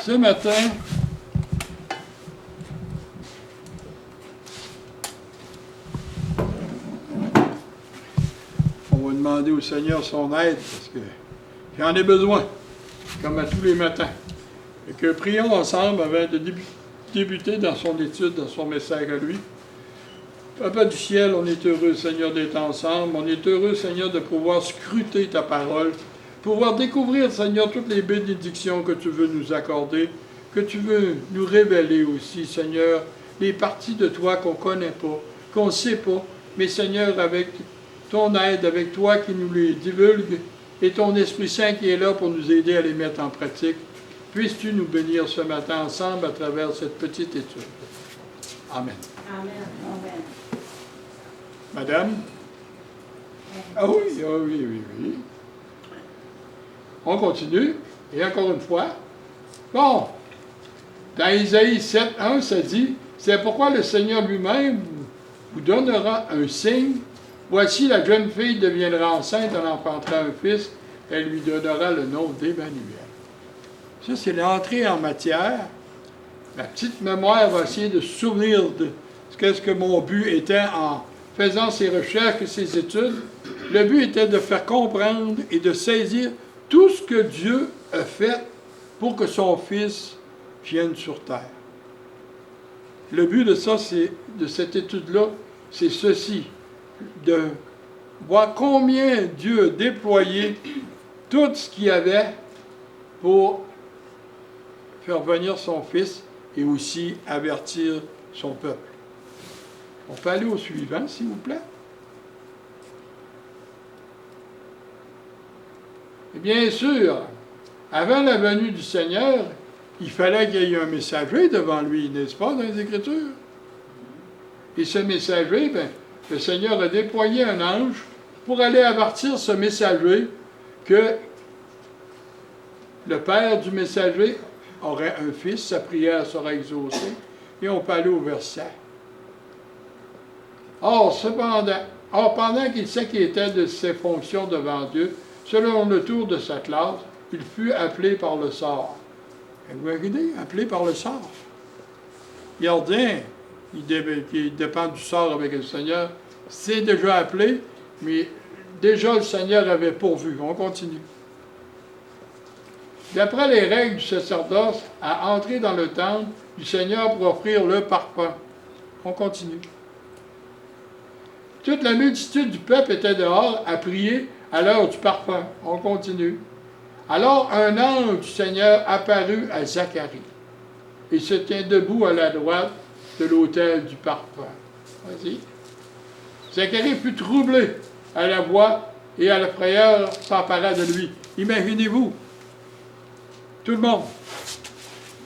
Ce matin, on va demander au Seigneur son aide parce que j'en ai besoin, comme à tous les matins. Et que prions ensemble avant de débuter dans son étude, dans son message à lui. Papa du ciel, on est heureux, Seigneur, d'être ensemble. On est heureux, Seigneur, de pouvoir scruter ta parole, pouvoir découvrir, Seigneur, toutes les bénédictions que tu veux nous accorder, que tu veux nous révéler aussi, Seigneur, les parties de toi qu'on ne connaît pas, qu'on ne sait pas, mais Seigneur, avec ton aide, avec toi qui nous les divulgue, et ton Esprit Saint qui est là pour nous aider à les mettre en pratique, puisses-tu nous bénir ce matin ensemble à travers cette petite étude. Amen. Amen. Amen. Madame? Ah oui, oui. On continue. Et encore une fois. Bon. Dans Isaïe 7:1, ça dit, « C'est pourquoi le Seigneur lui-même vous donnera un signe. Voici, la jeune fille deviendra enceinte, elle enfantera un fils, elle lui donnera le nom d'Emmanuel. » Ça, c'est l'entrée en matière. La petite mémoire va essayer de se souvenir de ce que mon but était en faisant ces recherches et ces études. Le but était de faire comprendre et de saisir tout ce que Dieu a fait pour que son Fils vienne sur terre. Le but de ça, de cette étude-là, c'est ceci, de voir combien Dieu a déployé tout ce qu'il y avait pour faire venir son Fils et aussi avertir son peuple. On peut aller au suivant, s'il vous plaît. Et bien sûr, avant la venue du Seigneur, il fallait qu'il y ait un messager devant lui, n'est-ce pas, dans les Écritures? Et ce messager, le Seigneur a déployé un ange pour aller avertir ce messager que le père du messager aurait un fils, sa prière sera exaucée, et on peut aller au verset. Or, pendant qu'il sait qu'il était de ses fonctions devant Dieu, selon le tour de sa classe, il fut appelé par le sort. Vous regardez, appelé par le sort. Gardien, il dépend du sort avec le Seigneur, c'est déjà appelé, mais déjà le Seigneur avait pourvu. On continue. D'après les règles du sacerdoce, à entrer dans le temple du Seigneur pour offrir le parfum. On continue. Toute la multitude du peuple était dehors à prier à l'heure du parfum. On continue. Alors un ange du Seigneur apparut à Zacharie et se tient debout à la droite de l'autel du parfum. Vas-y. Zacharie fut troublé à la voix et à la frayeur s'empara de lui. Imaginez-vous, tout le monde,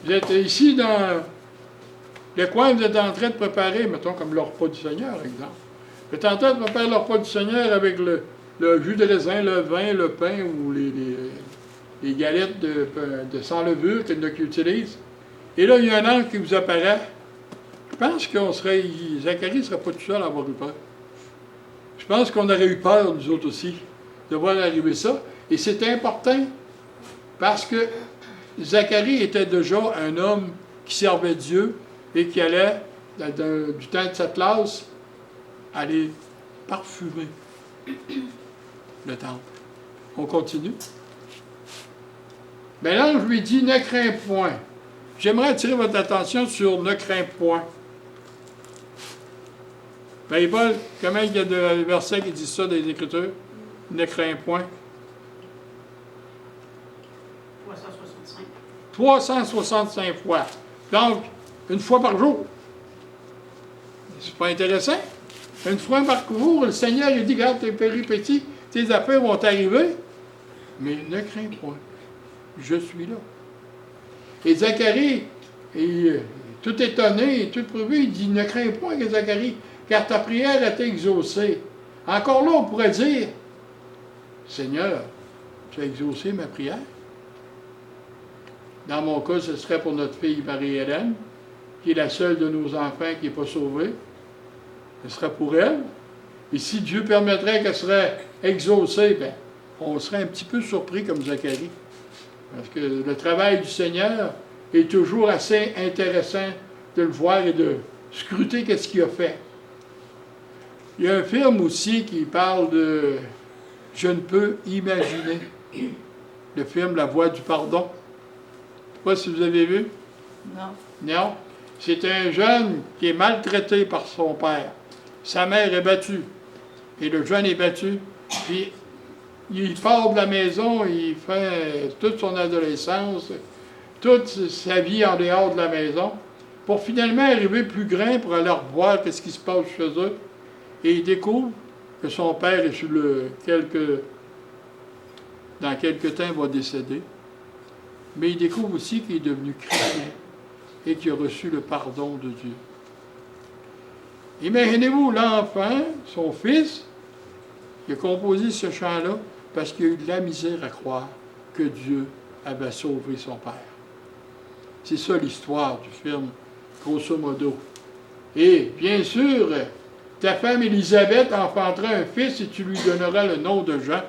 vous êtes ici dans le coin, vous êtes en train de préparer, mettons comme le repas du Seigneur, exemple. Vous êtes en train de préparer le repas du Seigneur avec le jus de raisin, le vin, le pain ou les galettes de sans levure qu'il y en a qui utilisent. Et là, il y a un ange qui vous apparaît. Je pense Zacharie ne serait pas tout seul à avoir eu peur. Je pense qu'on aurait eu peur, nous autres aussi, de voir arriver ça. Et c'est important parce que Zacharie était déjà un homme qui servait Dieu et qui allait, du temps de cette classe, aller parfumer le temple. On continue. Mais l'ange lui dit, ne crains point. J'aimerais attirer votre attention sur ne crains point. Paul, comment il y a des versets qui disent ça dans les Écritures? Ne crains point. 365. 365 fois. Donc, une fois par jour. C'est pas intéressant? Une fois par jour, le Seigneur il dit, regarde tes péripéties, tes affaires vont arriver, mais ne crains point. Je suis là. Et Zacharie, tout étonné, tout prouvé, il dit, ne crains point, Zacharie, car ta prière a été exaucée. Encore là, on pourrait dire, Seigneur, tu as exaucé ma prière? Dans mon cas, ce serait pour notre fille Marie-Hélène, qui est la seule de nos enfants qui n'est pas sauvée. Ce serait pour elle. Et si Dieu permettrait qu'elle serait exaucée, on serait un petit peu surpris comme Zacharie. Parce que le travail du Seigneur, est toujours assez intéressant de le voir et de scruter qu'est-ce qu'il a fait. Il y a un film aussi qui parle de « Je ne peux imaginer », le film La Voix du pardon. Je ne sais pas si vous avez vu. Non. Non. C'est un jeune qui est maltraité par son père. Sa mère est battue. Et le jeune est battu. Puis il part de la maison, il fait toute son adolescence, toute sa vie en dehors de la maison, pour finalement arriver plus grand pour aller voir qu'est-ce qui se passe chez eux. Et il découvre que son père est dans quelques temps, va décéder. Mais il découvre aussi qu'il est devenu chrétien et qu'il a reçu le pardon de Dieu. Imaginez-vous l'enfant, son fils, qui a composé ce chant-là parce qu'il a eu de la misère à croire que Dieu avait sauvé son père. C'est ça l'histoire du film, grosso modo. Et bien sûr, ta femme Élisabeth enfantera un fils et tu lui donneras le nom de Jean.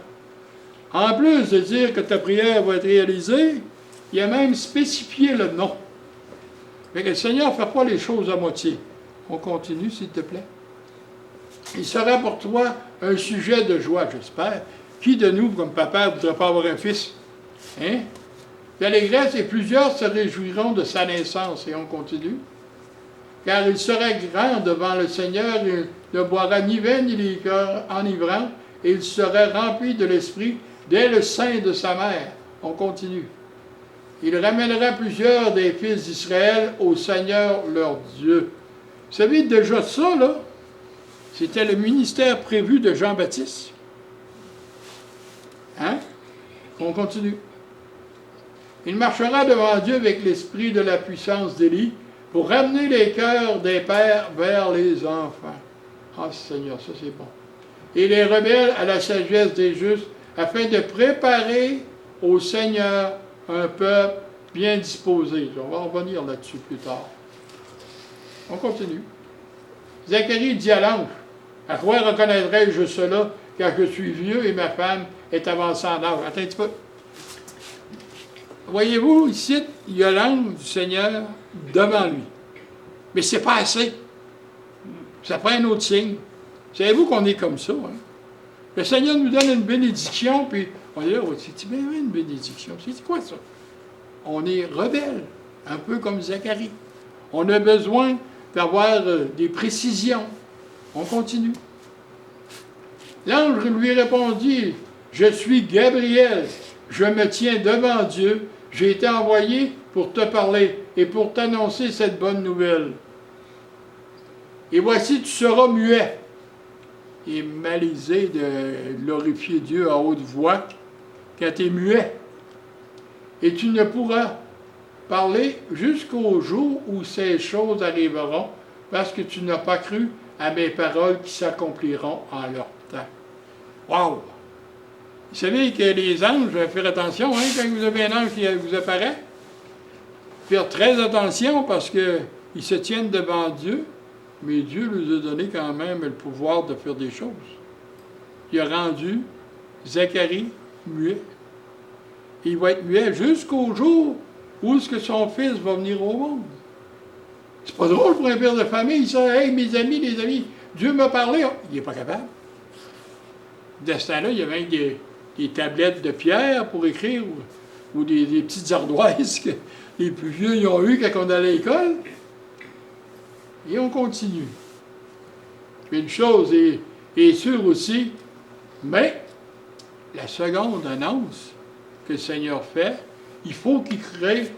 En plus de dire que ta prière va être réalisée, il a même spécifié le nom. Mais que le Seigneur ne fait pas les choses à moitié. On continue, s'il te plaît. Il sera pour toi un sujet de joie, j'espère. Qui de nous, comme papa, ne voudrait pas avoir un fils? Hein? D'allégresse, et plusieurs se réjouiront de sa naissance. Et on continue. Car il sera grand devant le Seigneur, il ne boira ni vin ni liqueur enivrant, et il sera rempli de l'Esprit dès le sein de sa mère. On continue. Il ramènera plusieurs des fils d'Israël au Seigneur leur Dieu. Vous savez déjà ça, là? C'était le ministère prévu de Jean-Baptiste. Hein? On continue. Il marchera devant Dieu avec l'esprit de la puissance d'Élie pour ramener les cœurs des pères vers les enfants. Ah, Seigneur, ça c'est bon. Et les rebelles à la sagesse des justes, afin de préparer au Seigneur un peuple bien disposé. On va revenir là-dessus plus tard. On continue. Zacharie dit à l'ange, « À quoi reconnaîtrai-je cela, car je suis vieux et ma femme est avancée en âge? » Attends un petit peu. Voyez-vous, ici, il y a l'ange du Seigneur devant lui. Mais c'est pas assez. Ça prend un autre signe. Savez-vous qu'on est comme ça, hein? Le Seigneur nous donne une bénédiction, puis on dit, oh, c'est bien une bénédiction. C'est quoi ça? On est rebelle, un peu comme Zacharie. On a besoin d'avoir des précisions. On continue. L'ange lui répondit, « Je suis Gabriel, je me tiens devant Dieu, j'ai été envoyé pour te parler et pour t'annoncer cette bonne nouvelle. Et voici, tu seras muet. » Il est malaisé de glorifier Dieu à haute voix quand tu es muet. Et tu ne pourras parler jusqu'au jour où ces choses arriveront, parce que tu n'as pas cru à mes paroles qui s'accompliront en leur temps. Wow! Vous savez que les anges, faire attention, hein, quand vous avez un ange qui vous apparaît, faire très attention parce qu'ils se tiennent devant Dieu, mais Dieu leur a donné quand même le pouvoir de faire des choses. Il a rendu Zacharie muet. Il va être muet jusqu'au jour où est-ce que son fils va venir au monde. C'est pas drôle pour un père de famille, ça. Hey, mes amis, les amis, Dieu m'a parlé. Il n'est pas capable. De ce temps-là, il y avait des tablettes de pierre pour écrire ou des petites ardoises que les plus vieux ils ont eu quand on allait à l'école. Et on continue. Une chose est sûre aussi, mais la seconde annonce que le Seigneur fait, il faut qu'il crée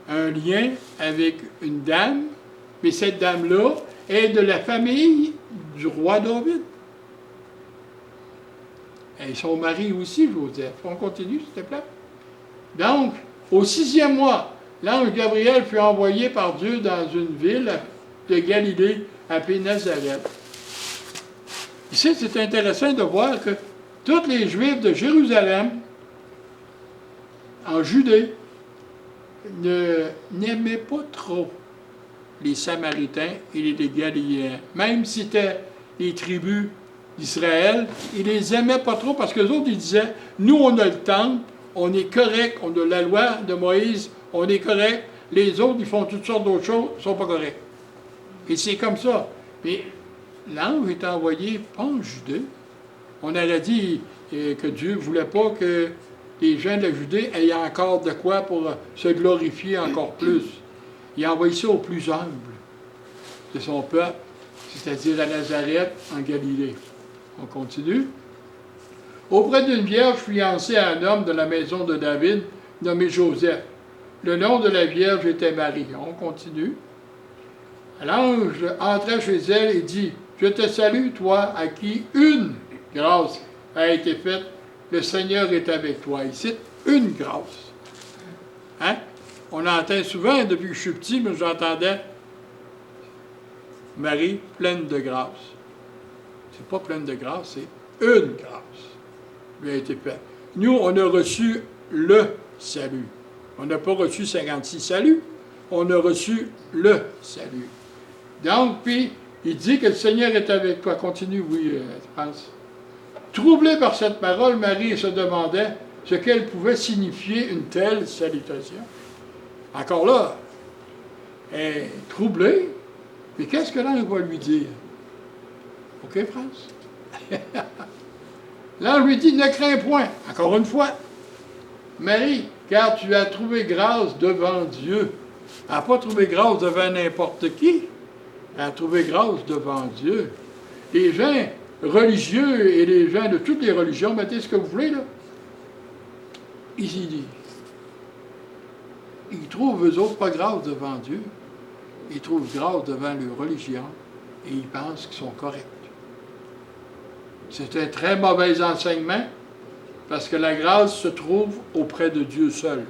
un lien avec une dame, mais cette dame-là est de la famille du roi David. Et son mari aussi, Joseph. On continue, s'il te plaît. Donc, au 6e mois, l'ange Gabriel fut envoyé par Dieu dans une ville de Galilée, appelée Nazareth. Ici, c'est intéressant de voir que tous les Juifs de Jérusalem, en Judée, n'aimaient pas trop les Samaritains et les Galiléens. Même si c'était les tribus d'Israël, ils les aimaient pas trop parce que les autres, ils disaient, nous, on a le temple, on est correct, on a la loi de Moïse, on est correct, les autres, ils font toutes sortes d'autres choses, ils ne sont pas corrects. Et c'est comme ça. Mais l'ange est envoyé pas en Judée. On aurait dit que Dieu ne voulait pas que les gens de la Judée aient encore de quoi pour se glorifier encore plus. Il a envoyé ça aux plus humbles de son peuple, c'est-à-dire à Nazareth, en Galilée. On continue. Auprès d'une vierge fiancée à un homme de la maison de David, nommé Joseph. Le nom de la vierge était Marie. On continue. L'ange entra chez elle et dit, « Je te salue, toi, à qui une grâce a été faite. Le Seigneur est avec toi. » Il cite une grâce. Hein? On entend souvent, depuis que je suis petit, mais j'entendais Marie pleine de grâce. C'est pas pleine de grâce, c'est une grâce lui a été faite. Nous, on a reçu le salut. On n'a pas reçu 56 saluts, on a reçu le salut. Donc, puis, il dit que le Seigneur est avec toi. Continue, oui, France. Troublée par cette parole, Marie se demandait ce qu'elle pouvait signifier une telle salutation. Encore là, elle est troublée, mais qu'est-ce que l'ange va lui dire? OK, France? L'ange lui dit, ne crains point, encore une fois, Marie, car tu as trouvé grâce devant Dieu. Elle n'a pas trouvé grâce devant n'importe qui. Elle a trouvé grâce devant Dieu. Les gens religieux et les gens de toutes les religions, mettez ce que vous voulez, là. Ils trouvent, eux autres, pas grâce devant Dieu. Ils trouvent grâce devant leur religion et ils pensent qu'ils sont corrects. C'est un très mauvais enseignement parce que la grâce se trouve auprès de Dieu seul.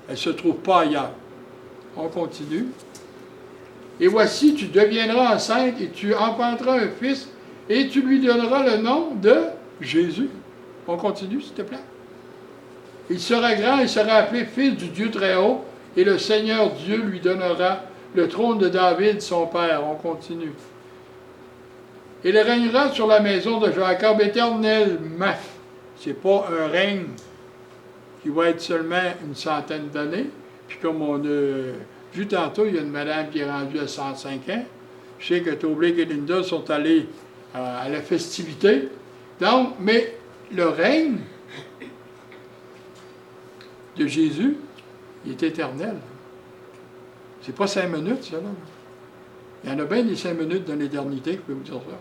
Elle ne se trouve pas ailleurs. On continue. Et voici, tu deviendras enceinte et tu enfanteras un fils et tu lui donneras le nom de Jésus. On continue, s'il te plaît. Il sera grand et sera appelé fils du Dieu très haut et le Seigneur Dieu lui donnera le trône de David, son père. On continue. Il régnera sur la maison de Jacob éternellement. Ce n'est pas un règne qui va être seulement une centaine d'années. Puis comme on a vu tantôt, il y a une madame qui est rendue à 105 ans. Je sais que Toblek et Linda sont allés à la festivité. Donc, mais le règne de Jésus, il est éternel. C'est pas 5 minutes, ça, là. Il y en a bien des 5 minutes dans l'éternité, je peux vous dire ça.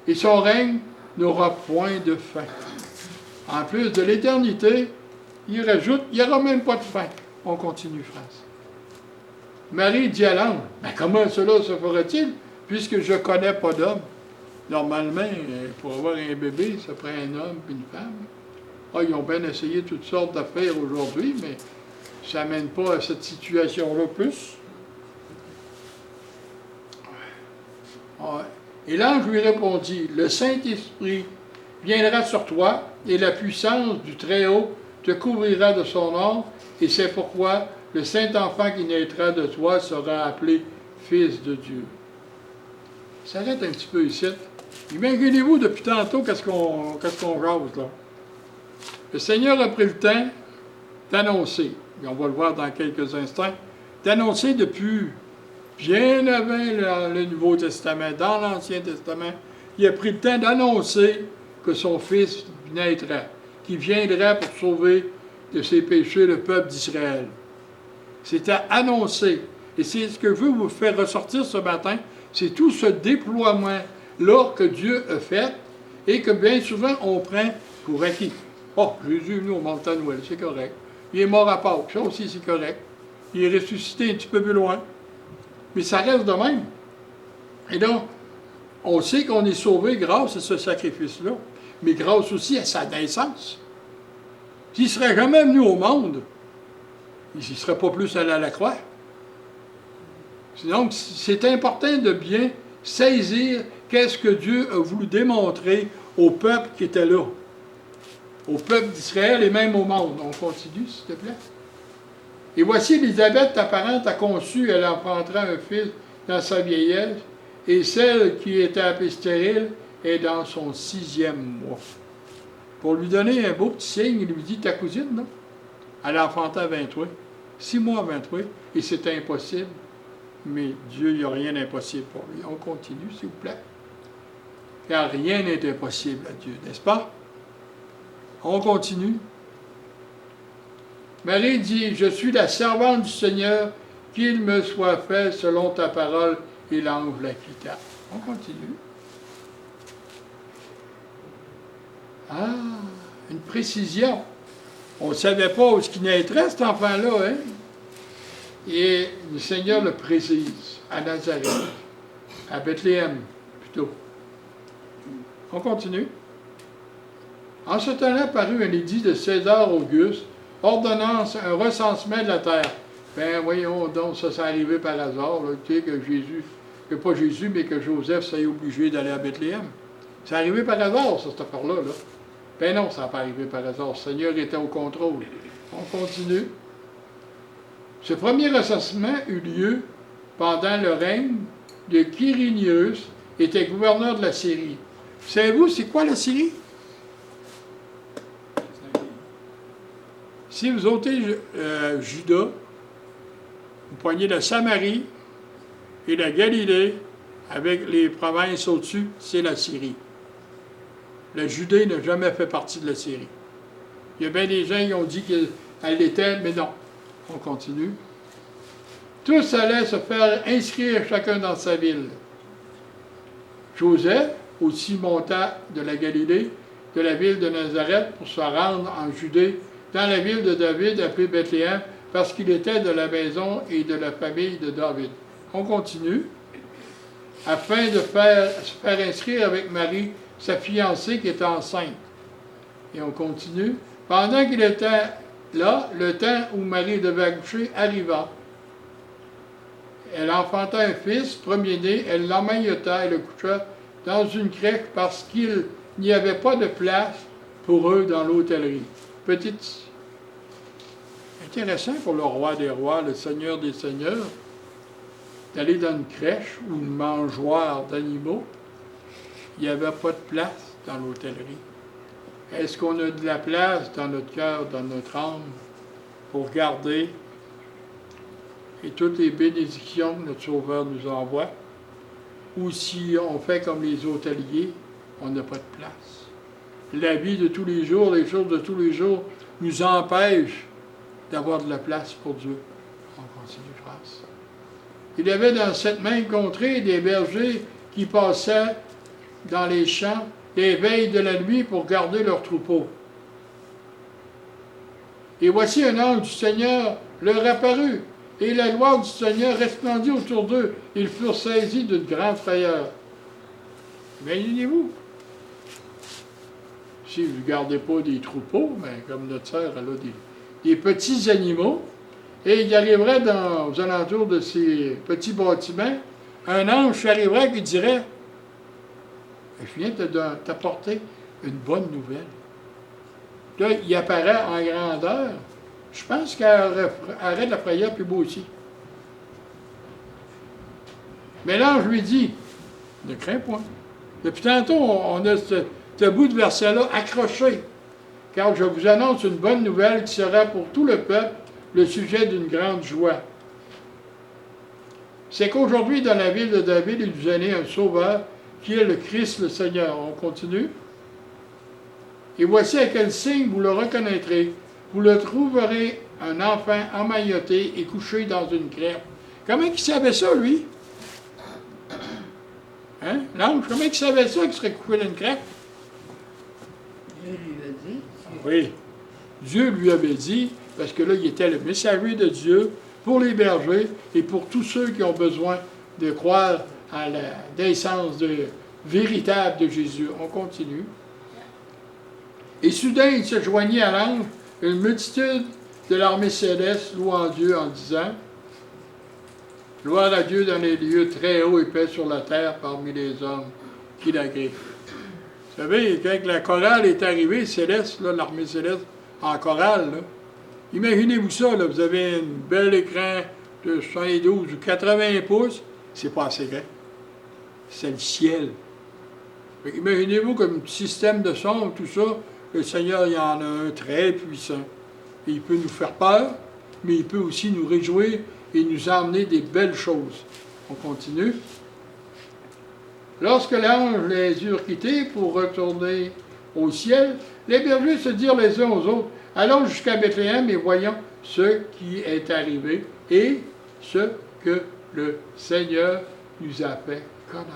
Et son règne n'aura point de fin. En plus de l'éternité, il rajoute, il n'y aura même pas de fin. On continue, France. Marie dit à l'ange, « Comment cela se fera-t-il, puisque je ne connais pas d'homme? » Normalement, pour avoir un bébé, ça prend un homme et une femme. Ah, ils ont bien essayé toutes sortes d'affaires aujourd'hui, mais ça n'amène pas à cette situation-là plus. Ouais. Et l'ange lui répondit, « Le Saint-Esprit viendra sur toi, et la puissance du Très-Haut te couvrira de son ombre, et c'est pourquoi le Saint-Enfant qui naîtra de toi sera appelé Fils de Dieu. » Ça arrête un petit peu ici. Imaginez-vous depuis tantôt qu'est-ce qu'on jase là. Le Seigneur a pris le temps d'annoncer, et on va le voir dans quelques instants, d'annoncer depuis bien avant le Nouveau Testament, dans l'Ancien Testament, il a pris le temps d'annoncer que son Fils naîtra, qui viendra pour sauver de ses péchés le peuple d'Israël. C'était annoncé. Et c'est ce que je veux vous faire ressortir ce matin, c'est tout ce déploiement-là que Dieu a fait et que bien souvent on prend pour acquis. Oh, Jésus est venu au mont de Noël, c'est correct. Il est mort à Pâques, ça aussi c'est correct. Il est ressuscité un petit peu plus loin. Mais ça reste de même. Et donc, on sait qu'on est sauvé grâce à ce sacrifice-là, mais grâce aussi à sa naissance. S'il ne serait jamais venu au monde, il ne serait pas plus allé à la croix. Donc, c'est important de bien saisir qu'est-ce que Dieu a voulu démontrer au peuple qui était là, au peuple d'Israël et même au monde. On continue, s'il te plaît. Et voici, Élisabeth, ta parente, a conçu, elle enfantera un fils dans sa vieillesse, et celle qui était appelée stérile est dans son 6e mois. Pour lui donner un beau petit signe, il lui dit, ta cousine, non? Elle a enfanté à 23. 6 mois avant toi, et c'était impossible. Mais Dieu, il n'y a rien d'impossible pour lui. On continue, s'il vous plaît. Car rien n'est impossible à Dieu, n'est-ce pas? On continue. Marie dit, je suis la servante du Seigneur, qu'il me soit fait selon ta parole, et l'ange la quitta. On continue. Ah, une précision. On ne savait pas où il naîtrait, cet enfant-là, hein? Et le Seigneur le précise à Nazareth, à Bethléem, plutôt. On continue. En ce temps-là parut un édit de César Auguste, ordonnance un recensement de la terre. Ben voyons donc, ça s'est arrivé par hasard, là, tu sais, que Jésus, que pas Jésus, mais que Joseph s'est obligé d'aller à Bethléem. C'est arrivé par hasard, ça, cette affaire-là. Là. Ben non, ça n'a pas arrivé par hasard. Le Seigneur était au contrôle. On continue. Ce premier recensement eut lieu pendant le règne de Quirinius, était gouverneur de la Syrie. Savez-vous, c'est quoi la Syrie? Si vous ôtez Juda, vous prenez la Samarie et la Galilée avec les provinces au-dessus, c'est la Syrie. La Judée n'a jamais fait partie de la Syrie. Il y a bien des gens qui ont dit qu'elle l'était, mais non. On continue. Tous allaient se faire inscrire chacun dans sa ville. Joseph aussi monta de la Galilée, de la ville de Nazareth, pour se rendre en Judée, dans la ville de David, appelée Bethléem, parce qu'il était de la maison et de la famille de David. On continue. Afin de se faire inscrire avec Marie, sa fiancée qui était enceinte. Et on continue. Pendant qu'il était là, le temps où Marie devait accoucher arriva. Elle enfanta un fils, premier-né, elle l'emmaillota et le coucha dans une crèche parce qu'il n'y avait pas de place pour eux dans l'hôtellerie. Petite. Intéressant pour le roi des rois, le seigneur des seigneurs, d'aller dans une crèche ou une mangeoire d'animaux. Il n'y avait pas de place dans l'hôtellerie. Est-ce qu'on a de la place dans notre cœur, dans notre âme, pour garder et toutes les bénédictions que notre Sauveur nous envoie? Ou si on fait comme les hôteliers, on n'a pas de place. La vie de tous les jours, les choses de tous les jours, nous empêchent d'avoir de la place pour Dieu. On continue, France. Il y avait dans cette même contrée des bergers qui passaient dans les champs les veilles de la nuit pour garder leurs troupeaux. Et voici un ange du Seigneur leur apparut, et la gloire du Seigneur resplendit autour d'eux. Ils furent saisis d'une grande frayeur. Imaginez-vous, si vous ne gardez pas des troupeaux, mais comme notre sœur, elle a des petits animaux, et il arriverait aux alentours de ces petits bâtiments, un ange arriverait qui dirait, je viens t'apporter une bonne nouvelle. Là, il apparaît en grandeur. Je pense qu'elle arrête la frayeur plus beau aussi. Mais l'ange lui dit, ne crains point. Depuis tantôt, on a ce bout de verset-là accroché. Car je vous annonce une bonne nouvelle qui sera pour tout le peuple le sujet d'une grande joie. C'est qu'aujourd'hui, dans la ville de David, il nous est né un sauveur qui est le Christ, le Seigneur. On continue. Et voici à quel signe vous le reconnaîtrez. Vous le trouverez un enfant emmailloté et couché dans une crèche. Comment il savait ça, lui? Hein? L'ange, comment il savait ça qu'il serait couché dans une crèche? Dieu lui a dit. Oui. Dieu lui avait dit, parce que là, il était le messager de Dieu pour les bergers et pour tous ceux qui ont besoin de croire à la naissance véritable de Jésus. On continue. Et soudain, il se joignit à l'ange une multitude de l'armée céleste louant Dieu en disant « Gloire à Dieu dans les lieux très hauts et paix sur la terre parmi les hommes qui l'agréent. » Vous savez, quand la chorale est arrivée, céleste, l'armée céleste en chorale, là, imaginez-vous ça, là, vous avez un bel écran de 72 ou 80 pouces, c'est pas assez grand. C'est le ciel. Imaginez-vous comme système de son, tout ça, le Seigneur, il y en a un très puissant. Et il peut nous faire peur, mais il peut aussi nous réjouir et nous emmener des belles choses. On continue. Lorsque l'ange les eut quittés pour retourner au ciel, les bergers se dirent les uns aux autres, allons jusqu'à Bethléem et voyons ce qui est arrivé et ce que le Seigneur nous a fait connaître.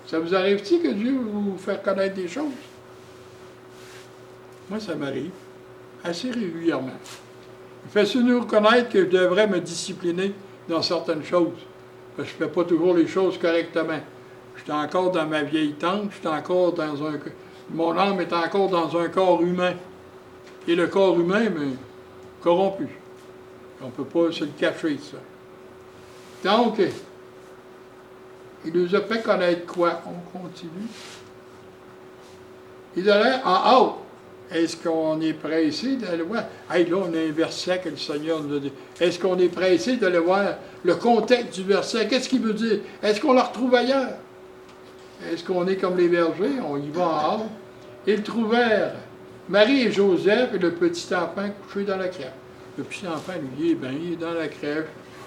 Ça vous arrive-t-il que Dieu vous fasse connaître des choses? Moi, ça m'arrive assez régulièrement. Il fait nous reconnaître que je devrais me discipliner dans certaines choses. Parce que je ne fais pas toujours les choses correctement. Je suis encore dans ma vieille tente, je suis encore dans un... Mon âme est encore dans un corps humain. Et le corps humain, mais corrompu. On ne peut pas se le cacher, ça. Donc, il nous a fait connaître quoi? On continue. Il allait en hâte. Est-ce qu'on est pressé d'aller voir? Hey, là, on a un verset que le Seigneur nous a dit. Est-ce qu'on est pressé d'aller voir le contexte du verset? Qu'est-ce qu'il veut dire? Est-ce qu'on le retrouve ailleurs? Est-ce qu'on est comme les bergers? On y va en hâte. Ils trouvèrent Marie et Joseph et le petit enfant couché dans la crèche. Le petit enfant, lui, il est dans la crèche,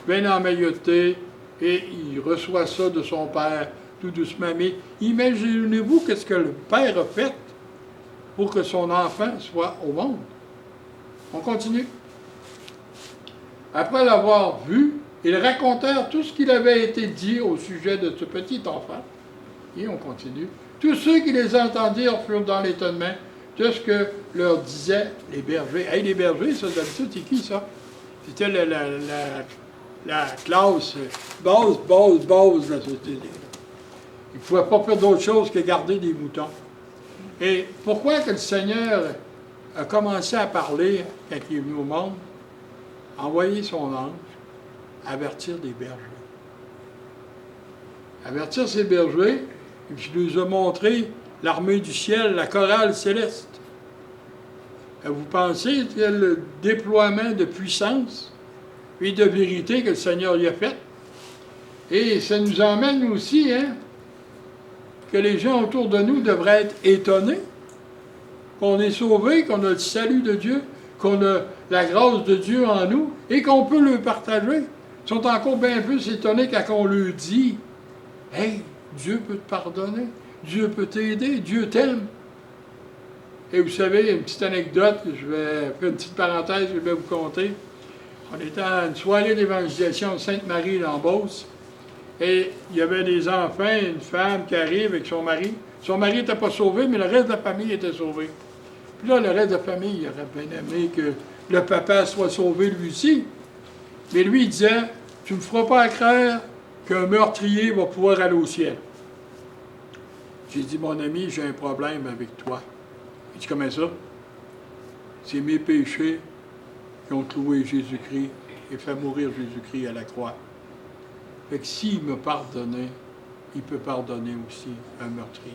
bien emmailloté, et il reçoit ça de son père tout doucement. Mais imaginez-vous qu'est-ce que le père a fait pour que son enfant soit au monde. On continue. Après l'avoir vu, ils racontèrent tout ce qu'il avait été dit au sujet de ce petit enfant. Et on continue. Tous ceux qui les entendirent furent dans l'étonnement de ce que leur disaient les bergers. Hey, les bergers, ça, d'habitude, c'est qui, ça? C'était la classe base de la société. Ils ne pouvaient pas faire d'autre chose que garder des moutons. Et pourquoi que le Seigneur a commencé à parler quand il est venu au monde? Envoyer son ange, avertir des bergers. Avertir ces bergers, il nous a montré l'armée du ciel, la chorale céleste. Vous pensez que le déploiement de puissance et de vérité que le Seigneur y a fait? Et ça nous emmène aussi, que les gens autour de nous devraient être étonnés qu'on est sauvés, qu'on a le salut de Dieu, qu'on a la grâce de Dieu en nous et qu'on peut le partager. Ils sont encore bien plus étonnés quand on leur dit « Hey, Dieu peut te pardonner, Dieu peut t'aider, Dieu t'aime. » Et vous savez, une petite anecdote, je vais faire une petite parenthèse, je vais vous conter. On était à une soirée d'évangélisation de Sainte-Marie dans Beauce. Et il y avait des enfants et une femme qui arrive avec son mari. Son mari n'était pas sauvé, mais le reste de la famille était sauvé. Puis là, le reste de la famille, il aurait bien aimé que le papa soit sauvé lui aussi. Mais lui, il disait, tu ne me feras pas croire qu'un meurtrier va pouvoir aller au ciel. J'ai dit, mon ami, j'ai un problème avec toi. Il dit, comment ça? C'est mes péchés qui ont cloué Jésus-Christ et fait mourir Jésus-Christ à la croix. Fait que s'il me pardonnait, il peut pardonner aussi un meurtrier.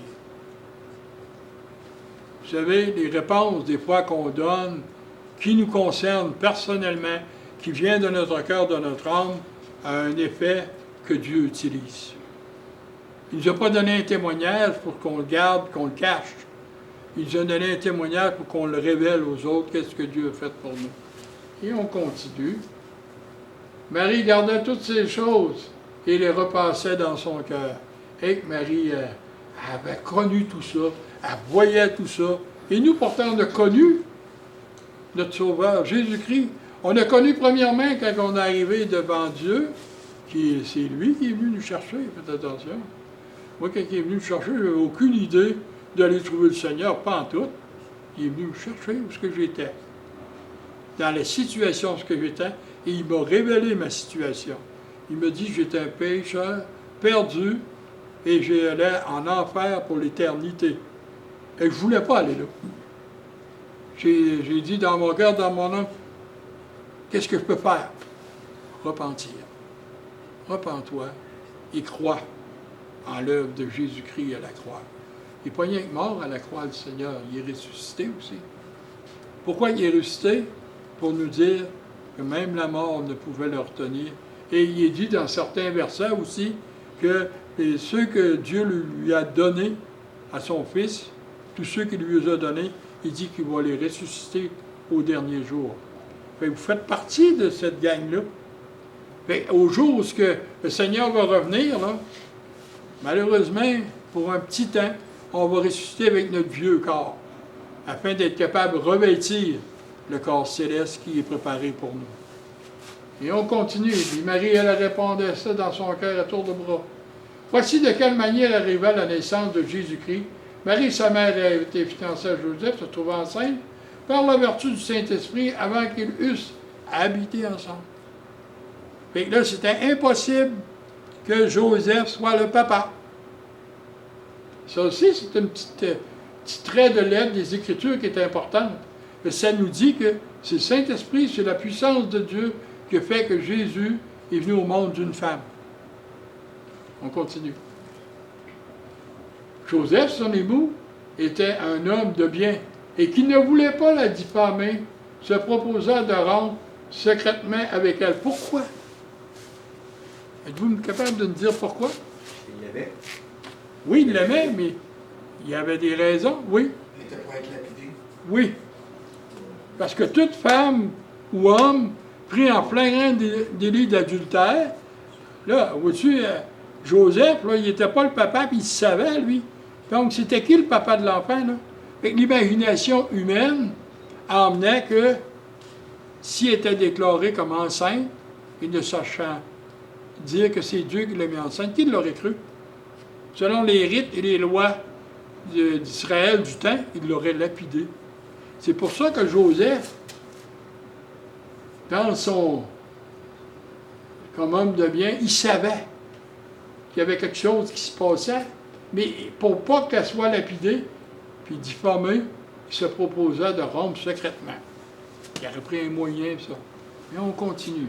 Vous savez, les réponses des fois qu'on donne, qui nous concernent personnellement, qui viennent de notre cœur, de notre âme, a un effet que Dieu utilise. Il ne nous a pas donné un témoignage pour qu'on le garde, qu'on le cache. Il nous a donné un témoignage pour qu'on le révèle aux autres, qu'est-ce que Dieu a fait pour nous. Et on continue. Marie gardait toutes ces choses et les repassait dans son cœur. Et que Marie avait connu tout ça, elle voyait tout ça. Et nous, pourtant, on a connu notre Sauveur, Jésus-Christ. On a connu premièrement quand on est arrivé devant Dieu, c'est lui qui est venu nous chercher, faites attention. Moi, quand il est venu nous chercher, je n'avais aucune idée d'aller trouver le Seigneur, pas en tout. Il est venu me chercher où ce que j'étais, dans la situation où ce que j'étais, et il m'a révélé ma situation. Il m'a dit que j'étais un pécheur perdu et j'allais en enfer pour l'éternité. Et je ne voulais pas aller là. J'ai dit dans mon cœur, dans mon âme, qu'est-ce que je peux faire? Repentir. Repens-toi et crois en l'œuvre de Jésus-Christ à la croix. Il n'est pas rien que mort à la croix, le Seigneur. Il est ressuscité aussi. Pourquoi il est ressuscité? Pour nous dire que même la mort ne pouvait le retenir. Et il est dit dans certains versets aussi que ceux que Dieu lui a donnés à son Fils, tous ceux qu'il lui a donnés, il dit qu'il va les ressusciter au dernier jour. Fait que vous faites partie de cette gang-là. Fait au jour où le Seigneur va revenir, là, malheureusement, pour un petit temps, on va ressusciter avec notre vieux corps, afin d'être capable de revêtir le corps céleste qui est préparé pour nous. Et on continue. Et Marie, elle répondait ça dans son cœur à tour de bras. Voici de quelle manière arriva la naissance de Jésus-Christ. Marie, sa mère, a été fiancée à Joseph, se trouvait enceinte, par la vertu du Saint-Esprit, avant qu'ils eussent habité ensemble. Fait que là, c'était impossible que Joseph soit le papa. Ça aussi, c'est un petit trait de lettre des Écritures qui est importante. Ça nous dit que c'est le Saint-Esprit, c'est la puissance de Dieu qui fait que Jésus est venu au monde d'une femme. On continue. Joseph, son époux, était un homme de bien et qui ne voulait pas la diffamer, se proposa de rompre secrètement avec elle. Pourquoi? Êtes-vous capable de me dire pourquoi? Il l'aimait. Oui, il l'aimait, mais il y avait des raisons, oui. Il était pour être lapidé. Oui. Parce que toute femme ou homme pris en plein grain délit d'adultère, là, vois-tu, Joseph, là, il n'était pas le papa, puis il se savait, lui. Donc, c'était qui le papa de l'enfant, là? Fait que l'imagination humaine emmenait que s'il était déclaré comme enceinte, et ne sachant dire que c'est Dieu qui l'a mis enceinte, qui l'aurait cru? Selon les rites et les lois d'Israël du temps, il l'aurait lapidé. C'est pour ça que Joseph, comme homme de bien, il savait qu'il y avait quelque chose qui se passait, mais pour pas qu'elle soit lapidée, puis diffamée, il se proposa de rompre secrètement. Il aurait pris un moyen, ça. Mais on continue.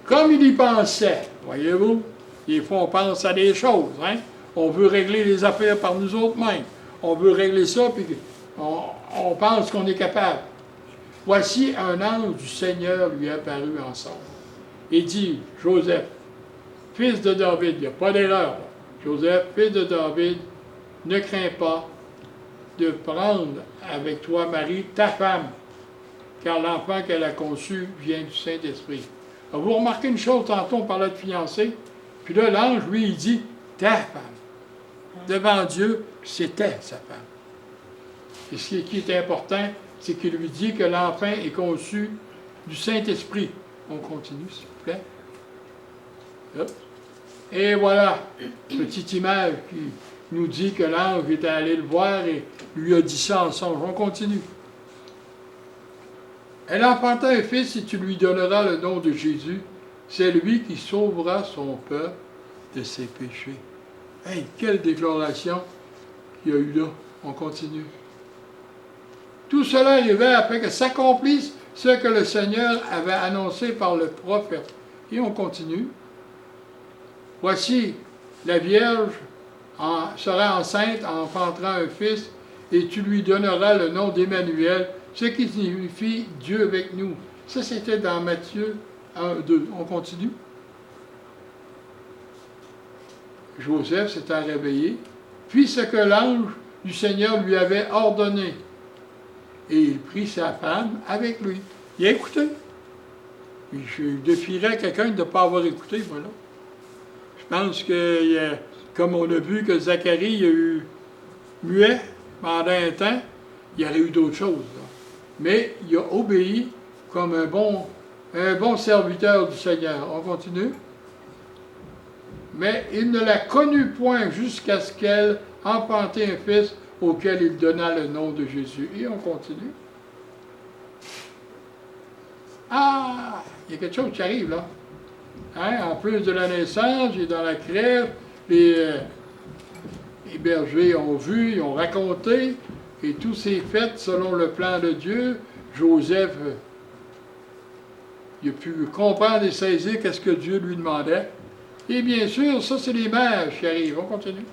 Comme il y pensait, voyez-vous, des fois on pense à des choses, hein? On veut régler les affaires par nous autres mêmes. On veut régler ça, puis on pense qu'on est capable. Voici un ange du Seigneur lui apparut ensemble et dit, Joseph, fils de David, il n'y a pas d'erreur, là. Joseph, fils de David, ne crains pas de prendre avec toi Marie, ta femme, car l'enfant qu'elle a conçu vient du Saint-Esprit. Alors, vous remarquez une chose, tantôt on parlait de fiancé, puis là, l'ange, lui, il dit, ta femme. Devant Dieu, c'était sa femme. Et ce qui est important, c'est qu'il lui dit que l'enfant est conçu du Saint-Esprit. On continue, s'il vous plaît. Hop. Et voilà, petite image qui nous dit que l'ange était allé le voir et lui a dit ça en songe. On continue. Elle enfanta un fils et tu lui donneras le nom de Jésus. C'est lui qui sauvera son peuple de ses péchés. Hey, quelle déclaration qu'il y a eu là. On continue. Tout cela arrivait afin que s'accomplisse ce que le Seigneur avait annoncé par le prophète. Et on continue. Voici, la Vierge sera enceinte, enfantera un fils, et tu lui donneras le nom d'Emmanuel, ce qui signifie Dieu avec nous. Ça, c'était dans Matthieu 1, 2. On continue. Joseph s'étant réveillé, fit ce que l'ange du Seigneur lui avait ordonné. Et il prit sa femme avec lui. Il a écouté. Et je défierais quelqu'un de ne pas avoir écouté, voilà. Je pense que, comme on a vu que Zacharie a eu muet pendant un temps, il y aurait eu d'autres choses, là. Mais il a obéi comme un bon serviteur du Seigneur. On continue. Mais il ne la connut point jusqu'à ce qu'elle enfantât un fils auquel il donna le nom de Jésus. Et on continue. Ah! Il y a quelque chose qui arrive là. Hein? En plus de la naissance, il est dans la crèche, les bergers ont vu, ils ont raconté, et tout s'est fait selon le plan de Dieu. Joseph, il a pu comprendre et saisir qu'est-ce que Dieu lui demandait. Et bien sûr, ça c'est les mages qui arrivent. On continue.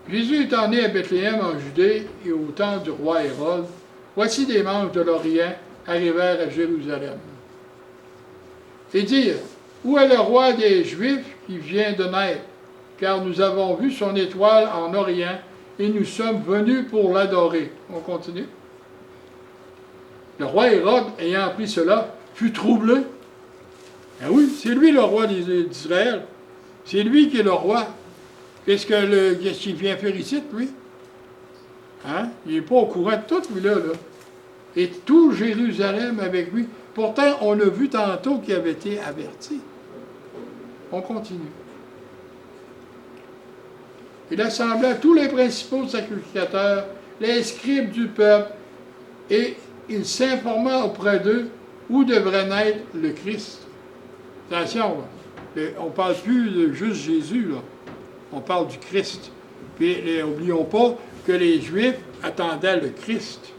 Jésus étant né à Bethléem en Judée et au temps du roi Hérode, voici des mages de l'Orient arrivèrent à Jérusalem. Et dire, où est le roi des Juifs qui vient de naître? Car nous avons vu son étoile en Orient et nous sommes venus pour l'adorer. On continue. Le roi Hérode, ayant appris cela, fut troublé. Ben oui, c'est lui le roi d'Israël. C'est lui qui est le roi. Qu'est-ce qu'il vient faire ici, lui? Hein? Il n'est pas au courant de tout, lui, là. Et tout Jérusalem avec lui. Pourtant, on a vu tantôt qu'il avait été averti. On continue. Il assembla tous les principaux sacrificateurs, les scribes du peuple, et il s'informa auprès d'eux où devrait naître le Christ. Attention, là. On ne parle plus de juste Jésus, là. On parle du Christ. Puis, n'oublions pas que les Juifs attendaient le Christ.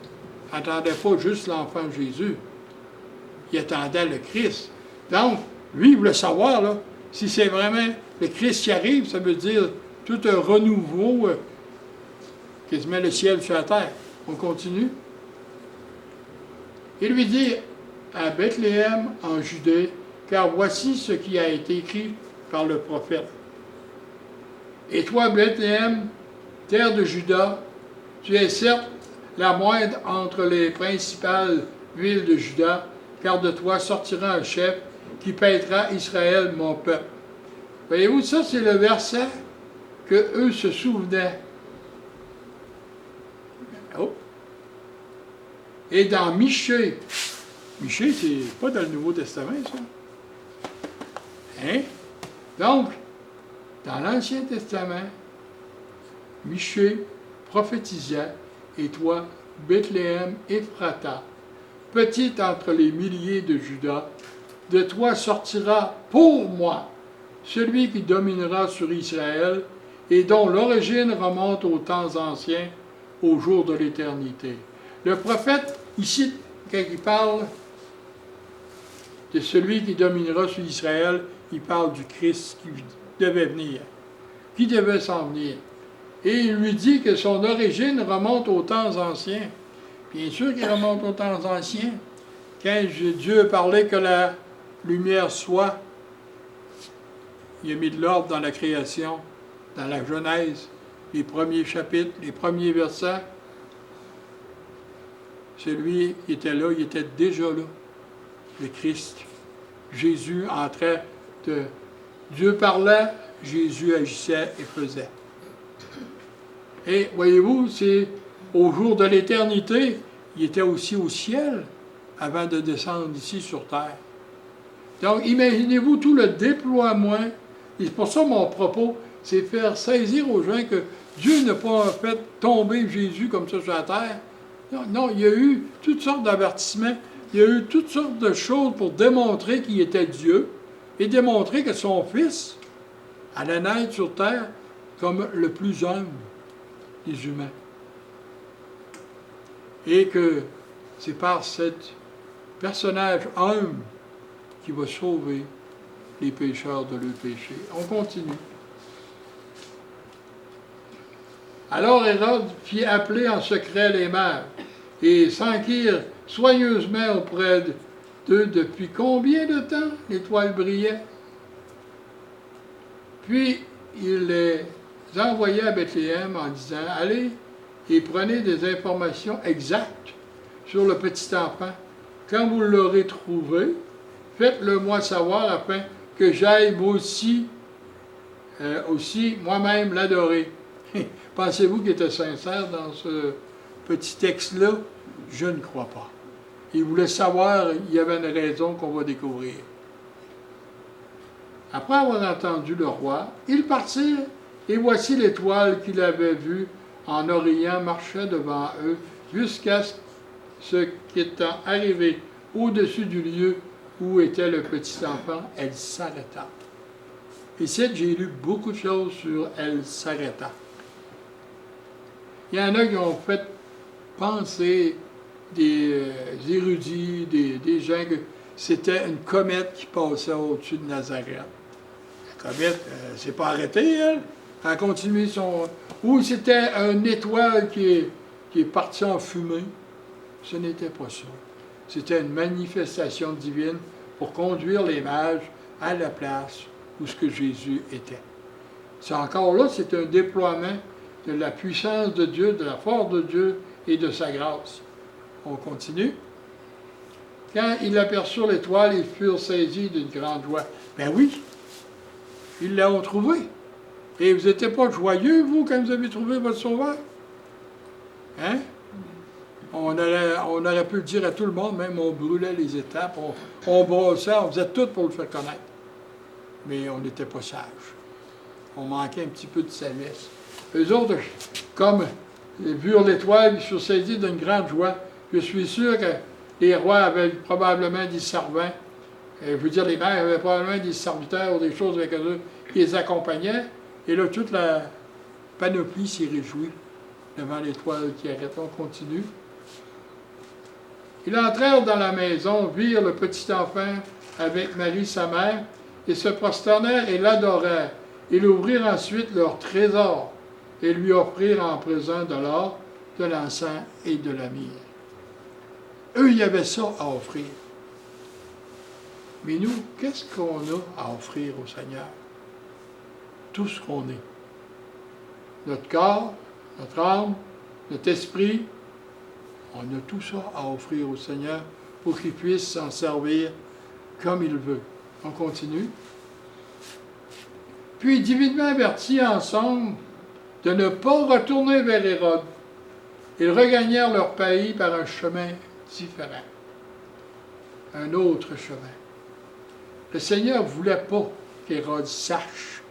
Ils n'attendaient pas juste l'enfant Jésus. Ils attendaient le Christ. Donc, lui, il voulait savoir, là, si c'est vraiment le Christ qui arrive, ça veut dire tout un renouveau qui se met le ciel sur la terre. On continue. Il lui dit à Bethléem, en Judée, car voici ce qui a été écrit par le prophète. Et toi, Bethléem, terre de Juda, tu es certes la moindre entre les principales villes de Juda, car de toi sortira un chef qui paîtra Israël, mon peuple. Voyez-vous, ça, c'est le verset que eux se souvenaient. Oh. Et dans Michée, Michée, c'est pas dans le Nouveau Testament, ça. Hein? Donc, dans l'Ancien Testament, Michée prophétisait, et toi, Bethléem, Ephrata, petite entre les milliers de Juda, de toi sortira pour moi celui qui dominera sur Israël et dont l'origine remonte aux temps anciens, au jour de l'éternité. Le prophète, ici, quand il parle de celui qui dominera sur Israël, il parle du Christ qui devait venir, qui devait s'en venir. Et il lui dit que son origine remonte aux temps anciens. Bien sûr qu'il remonte aux temps anciens. Quand Dieu parlait que la lumière soit, il a mis de l'ordre dans la création, dans la Genèse, les premiers chapitres, les premiers versets. Celui qui était là, il était déjà là, le Christ. Jésus entrait de... Dieu parlait, Jésus agissait et faisait. Et voyez-vous, c'est au jour de l'éternité, il était aussi au ciel avant de descendre ici sur terre. Donc, imaginez-vous tout le déploiement. Et c'est pour ça mon propos, c'est faire saisir aux gens que Dieu n'a pas fait tomber Jésus comme ça sur la terre. Non, non, il y a eu toutes sortes d'avertissements, il y a eu toutes sortes de choses pour démontrer qu'il était Dieu et démontrer que son Fils allait naître sur terre comme le plus humble des humains. Et que c'est par ce personnage humble qui va sauver les pécheurs de leurs péchés. On continue. Alors Hérode fit appeler en secret les mages et s'enquirent soigneusement auprès d'eux depuis combien de temps l'étoile brillait. Puis il les envoya à Bethléem en disant « Allez et prenez des informations exactes sur le petit enfant. Quand vous l'aurez trouvé, faites-le moi savoir afin que j'aille aussi moi-même l'adorer. » Pensez-vous qu'il était sincère dans ce petit texte-là? Je ne crois pas. Il voulait savoir, il y avait une raison qu'on va découvrir. Après avoir entendu le roi, ils partirent, et voici l'étoile qu'il avait vue en Orient marchait devant eux, jusqu'à ce qu'étant arrivé au-dessus du lieu où était le petit enfant, elle s'arrêta. Ici, j'ai lu beaucoup de choses sur elle s'arrêta. Il y en a qui ont fait penser des érudits, des gens que c'était une comète qui passait au-dessus de Nazareth. La comète, elle ne s'est pas arrêtée, elle. Elle a continué son... Ou c'était une étoile qui est partie en fumée. Ce n'était pas ça. C'était une manifestation divine pour conduire les mages à la place où ce que Jésus était. C'est encore là, c'est un déploiement de la puissance de Dieu, de la force de Dieu et de sa grâce. On continue. Quand ils aperçurent l'étoile, ils furent saisis d'une grande joie. Ben oui, ils l'ont trouvé. Et vous n'étiez pas joyeux, vous, quand vous avez trouvé votre sauveur? Hein? On aurait pu le dire à tout le monde, même on brûlait les étapes, on brossait, on faisait tout pour le faire connaître. Mais on n'était pas sages. On manquait un petit peu de sagesse. Eux autres, comme ils virent l'étoile, ils furent saisis d'une grande joie. Je suis sûr que les rois avaient probablement des servants. Je veux dire, les mères avaient probablement des serviteurs ou des choses avec eux qui les accompagnaient. Et là, toute la panoplie s'est réjouie devant l'étoile qui arrête. On continue. Ils entrèrent dans la maison, virent le petit enfant avec Marie, sa mère, et se prosternèrent et l'adorèrent. Ils ouvrirent ensuite leur trésor et lui offrirent en présent de l'or, de l'encens et de la myrrhe. Eux, il y avait ça à offrir. Mais nous, qu'est-ce qu'on a à offrir au Seigneur? Tout ce qu'on est. Notre corps, notre âme, notre esprit, on a tout ça à offrir au Seigneur pour qu'il puisse s'en servir comme il veut. On continue. Puis, divinement avertis ensemble de ne pas retourner vers Hérode, ils regagnèrent leur pays par un chemin différent. Un autre chemin. Le Seigneur ne voulait pas qu'Hérode sache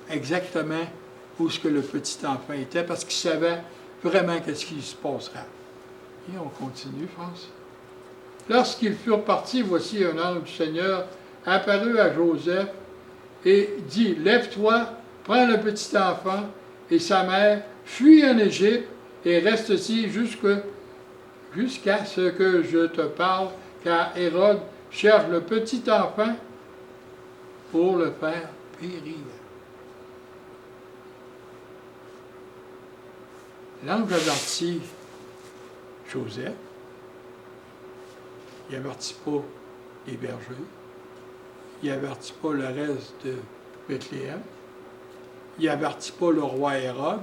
exactement où ce que le petit enfant était, parce qu'il savait vraiment qu'est-ce qui se passera. Et on continue, France. Lorsqu'ils furent partis, voici un ange du Seigneur apparut à Joseph et dit, « Lève-toi, prends le petit enfant et sa mère, fuis en Égypte et reste ici jusqu'à ce que je te parle, car Hérode cherche le petit enfant pour le faire périr. » L'ange avertit Joseph. Il n'avertit pas les bergers. Il n'avertit pas le reste de Bethléem. Il n'avertit pas le roi Hérode.